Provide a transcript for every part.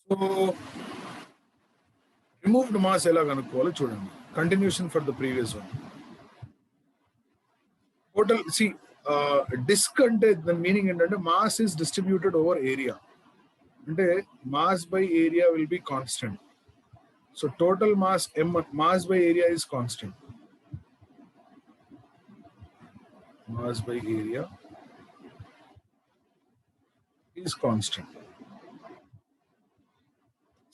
So removed mass ఎలా కనుక్కోవాలో చూడండి. Continuation for the previous one. Total C disk అంటే దాని మీనింగ్ ఏంటంటే mass is distributed over area. అంటే mass by area will be constant. So total mass mass by area is constant. Mass by area is constant.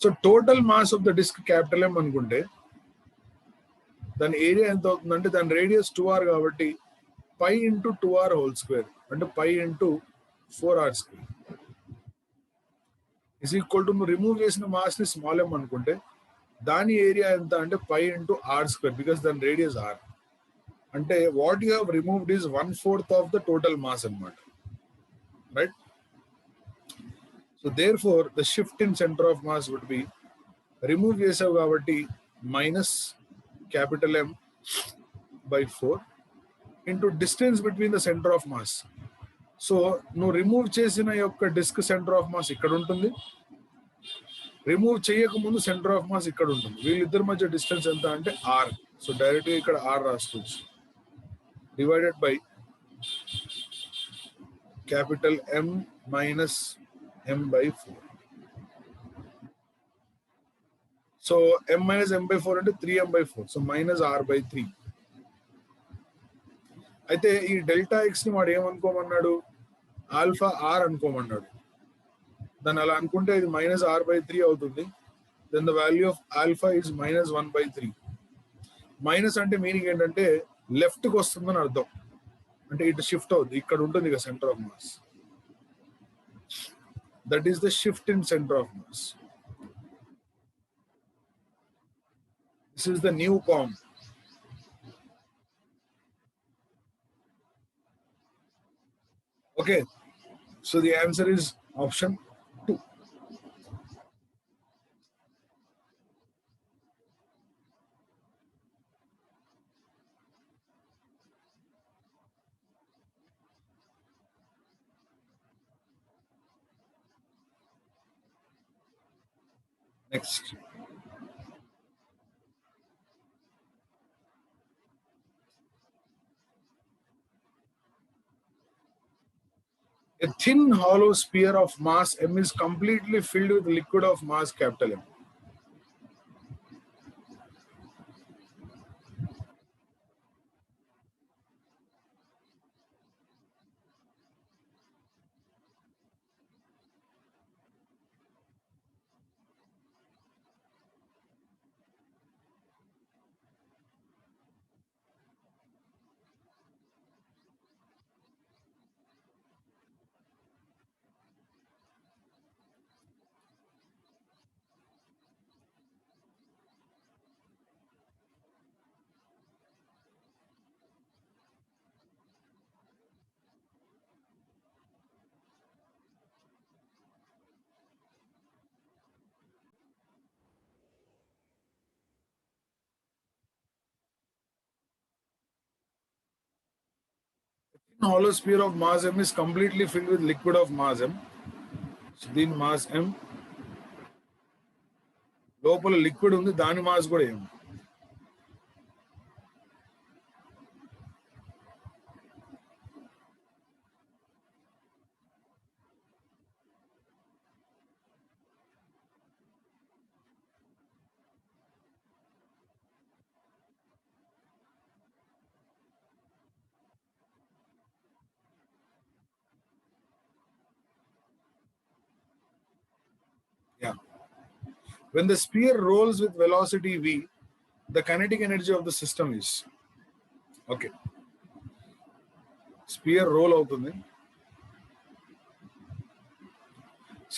So total mass of the disk capital M అనుకుంటే దాని area ఎంత అవుతుందంటే దాని radius 2r కాబట్టి pi into 2r whole square అంటే pi into 4r square is equal to నువ్వు remove చేసిన mass ని స్మాల్ ఎం అనుకుంటే దాని ఏరియా ఎంత అంటే pi into R square because దాని రేడియస్ ఆర్. అంటే what you have removed is 1/4 of the total mass అన్నమాట, right? So therefore the shift in centre of mass would be remove చేసావు కాబట్టి minus capital M by 4 into distance between the centre of mass. So నువ్వు remove చేసిన యొక్క disc centre of mass ఇక్కడ ఉంటుంది, remove చేయక ముందు centre of mass ఇక్కడ ఉంటుంది. వీళ్ళిద్దరి మధ్య డిస్టెన్స్ ఎంత అంటే ఆర్. సో డైరెక్ట్గా ఇక్కడ ఆర్ రాసుకోవచ్చు, divided by capital M minus m by 4. So m minus m by 4 అంటే 3m by 4. So minus r by 3. అయితే ఈ డెల్టా ఎక్స్ ని వాడు ఏమనుకోమన్నాడు, ఆల్ఫా ఆర్ అనుకోమన్నాడు. దాన్ని అలా అనుకుంటే ఇది మైనస్ ఆర్ బై 3 అవుతుంది. Then the value of alpha is minus 1/3. Minus అంటే మీనింగ్ ఏంటంటే లెఫ్ట్కి వస్తుందని అర్థం, అంటే ఇటు షిఫ్ట్ అవుతుంది. ఇక్కడ ఉంటుంది ఇక centre of mass. That is the shift in centre of mass. This is the new COM. Okay, so the answer is option 2. Next. A thin hollow sphere of mass m is completely filled with liquid of mass capital M. Hollow sphere of mass m is completely filled with liquid of mass m. So దీని mass m, లోపల liquid ఉంది, దాని mass కూడా m. Yeah. When the sphere rolls with velocity v, the kinetic energy of the system is, okay, sphere roll అవుతుంది,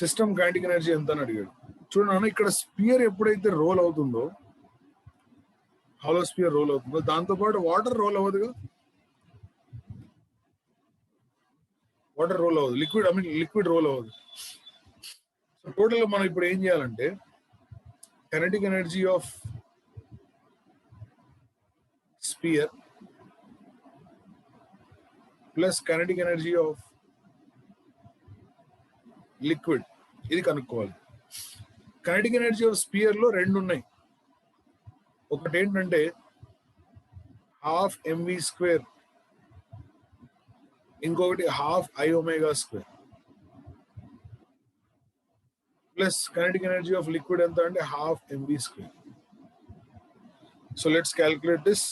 system kinetic energy ఎంత అని అడిగాడు. చూడండి, ఇక్కడ స్పియర్ ఎప్పుడైతే రోల్ అవుతుందో, హాలో స్పియర్ రోల్ అవుతుందో, దాంతోపాటు వాటర్ రోల్ అవ్వదుగా. వాటర్ రోల్ అవ్వదు, లిక్విడ్ రోల్ అవ్వదు. సో టోటల్గా మనం ఇప్పుడు ఏం చేయాలంటే kinetic energy of sphere plus kinetic energy of liquid ఇది కనుక్కోవాలి. కైనెటిక్ ఎనర్జీ ఆఫ్ స్పియర్ లో రెండు ఉన్నాయి. ఒకటి ఏంటంటే హాఫ్ ఎంవి స్క్వేర్, ఇంకొకటి half I omega square. Plus kinetic energy of liquid ఎంత అంటే half MV square. So let's calculate this.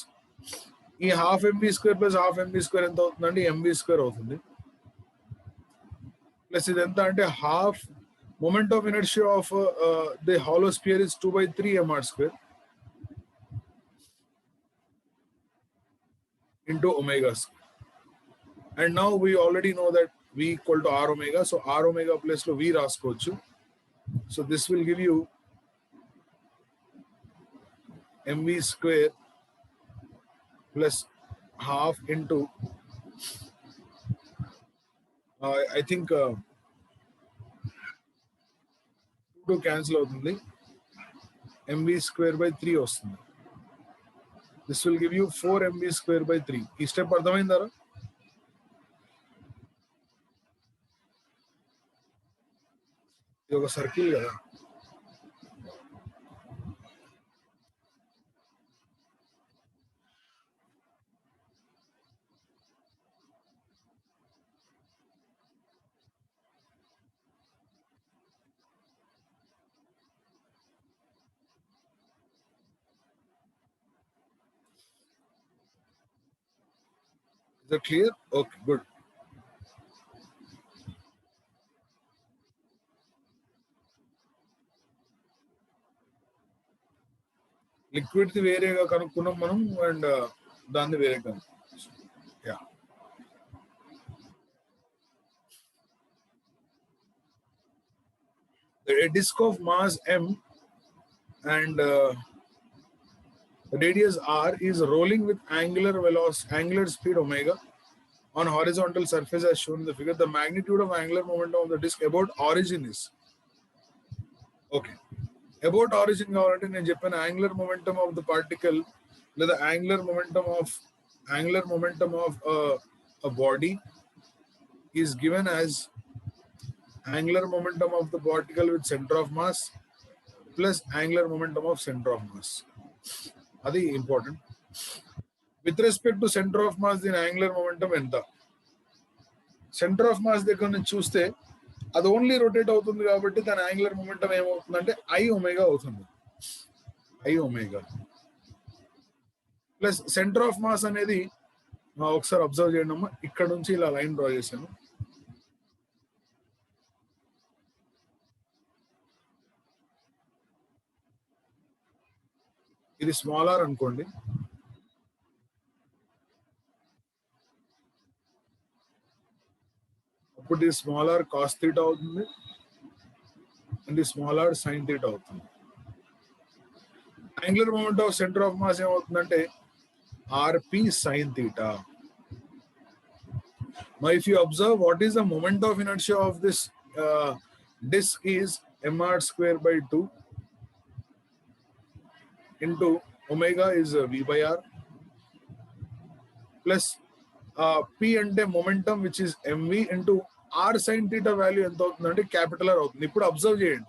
ఈ half MV square plus half MV square ఎంత అవుతుందంటే ఎంవి స్క్వేర్ అవుతుంది. ప్లస్ ఇది ఎంత అంటే half moment of inertia of the hollow sphere is 2/3 mr square into omega square. And now we already know that V equal to R omega. So R omega plus to V raskochu. So this will give you mv square plus half into I think 2 cancel అవుతుంది. mv square by 3 వస్తుంది. This will give you 4 mv square by 3. ఈ step అర్థమైందారా? ఇది ఒక circle కదా. Is that clear? Okay, good. Liquid ది వేరేగా కనుక్కున్నాం మనం అండ్ దాన్ని వేరే కనుక్కున్నాం. Yeah, a disk of mass m and radius r is rolling with angular speed omega on horizontal surface as shown in the figure. The magnitude of angular momentum of the disk about origin is okay. About origin కావాలంటే నేను చెప్పాను angular momentum of the particle లేదా angular momentum of a body is given as angular momentum of the particle with center of mass plus angular momentum of center of mass. అది important. With respect to centre of mass దీని angular momentum ఎంత? Centre of mass దగ్గర నుంచి చూస్తే అది only rotate అవుతుంది కాబట్టి దాని యాంగులర్ మొమెంటం ఏమవుతుందంటే ఐ ఒమేగా అవుతుంది. I omega plus centre of mass అనేది ఒకసారి అబ్జర్వ్ చేయండి అమ్మా. ఇక్కడ నుంచి ఇలా లైన్ డ్రా చేశాను. ఇది స్మాల్ ఆర్ అనుకోండి. అప్పుడు ఇది స్మాల్ ఆర్ కాస్ థీటా అవుతుంది and small R sine theta అవుతుంది. Angular moment of centre of mass ఏమవుతుందంటే RP sine theta. Now if you observe what is the moment of inertia of this disk is mr square by 2 into omega is v by r plus p అంటే momentum which is mv into r sin theta value ఎంత అవుతుందంటే capital are అవుతుంది. ఇప్పుడు observe చేయండి,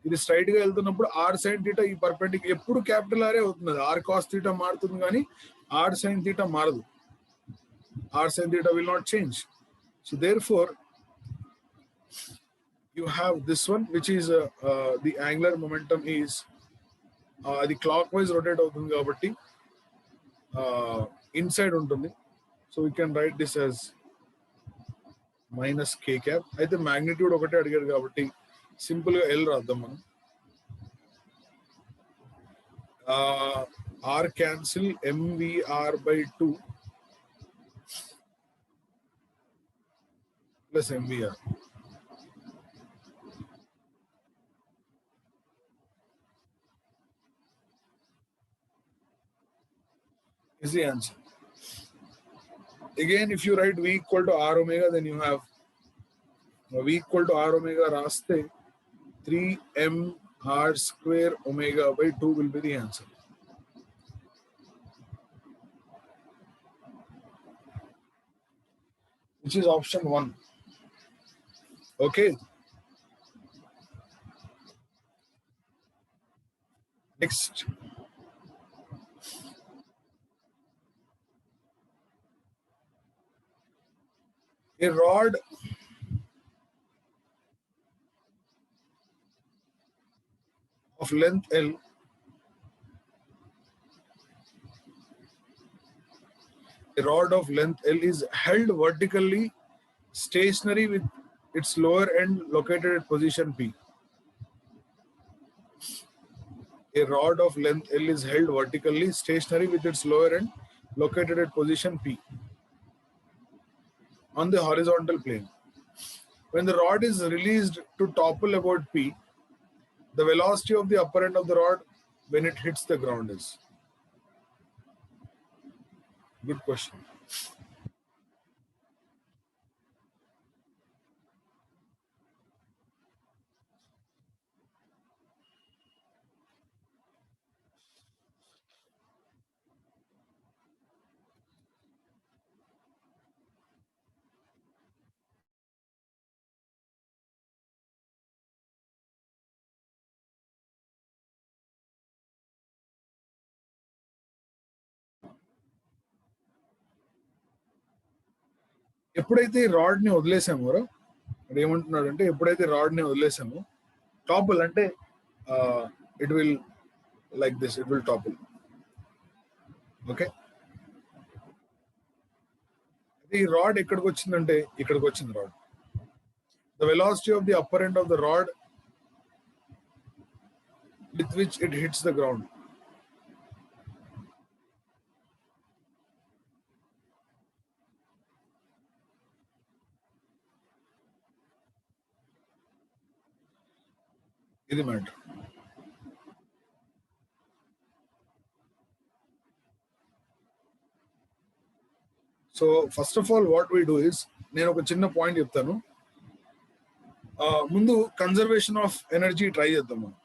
ఇది straight గా వెళ్తున్నప్పుడు are sine theta ఈ పర్పెండిక్యులర్ ఎప్పుడు క్యాపిటల్ ఆరే అవుతుంది. ఆర్ కాస్ థీటా మారుతుంది కానీ ఆర్ సైన్ థీటా మారదు. R sin theta will not change. So therefore, you have this one, which is the angular momentum is the clockwise rotate అవుతుంది కాబట్టి inside ఉంటుంది. So we can write this as minus k cap. అయితే magnitude ఒకటే అడిగారు కాబట్టి simple గా L రాద్దాం మనం. R cancel mvr by 2 plus mvr. Is the answer. Again, if you write V equal to R omega, then you have V equal to R omega raste 3m R square omega by 2 will be the answer. Which is option 1. Okay. Next, a rod of length L is held vertically stationary with its lower end located at position P. A rod of length L is held vertically stationary with its lower end located at position P on the horizontal plane. When the rod is released to topple about P, the velocity of the upper end of the rod when it hits the ground is. Good question. ఎప్పుడైతే ఈ rod ని వదిలేసామో ఇక్కడ ఏమంటున్నాడు అంటే ఎప్పుడైతే rod ని వదిలేసామో topple అంటే it will like this, it will topple. Okay, ఈ రాడ్ ఎక్కడికి వచ్చిందంటే ఇక్కడికి వచ్చింది rod. The velocity of the upper end of the rod with which it hits the ground. ఇది matter. So first of all what we do is, నేను ఒక చిన్న point చెప్తాను. ముందు కన్జర్వేషన్ ఆఫ్ ఎనర్జీ ట్రై చేద్దాం మనం.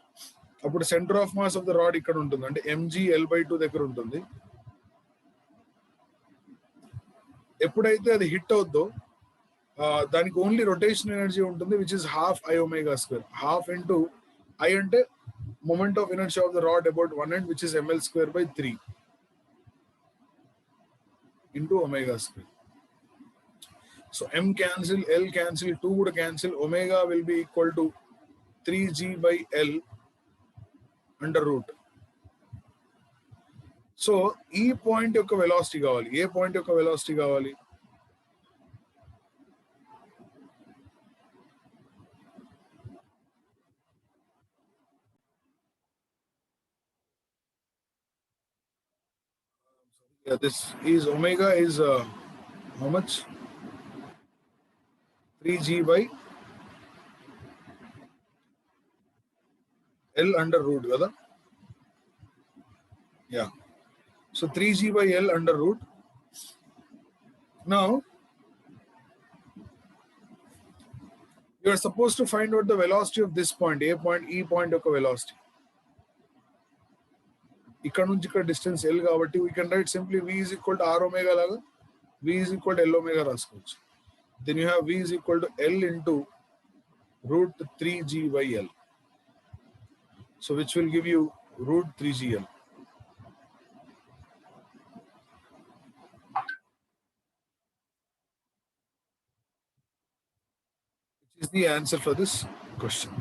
అప్పుడు centre of mass of the rod ఇక్కడ ఉంటుంది, అంటే mgL/2 దగ్గర ఉంటుంది. ఎప్పుడైతే అది హిట్ అవుద్దో దానికి ఓన్లీ రొటేషన్ ఎనర్జీ ఉంటుంది, which is half I⍵². Half into I అంటే moment of inertia of the rod about one end, which is mL²/3 into ω². So m cancel, L cancel, 2 would cancel, omega will be equal to 3g/L under root. So ఈ point యొక్క velocity కావాలి. ఏ point యొక్క velocity కావాలి? This is omega is how much? 3g/L under root కదా. Yeah, so 3g/L under root. Now you are supposed to find out the velocity of this point, a point, e point యొక్క velocity. ఇక్కడ నుంచి ఇక్కడ distance L కాబట్టి we can write simply v is equal to r omega లాగా v is equal to L omega రాసుకోవచ్చు. Then you have v is equal to L into root 3g/L. So which will give you root 3gL. Which is the answer for this question.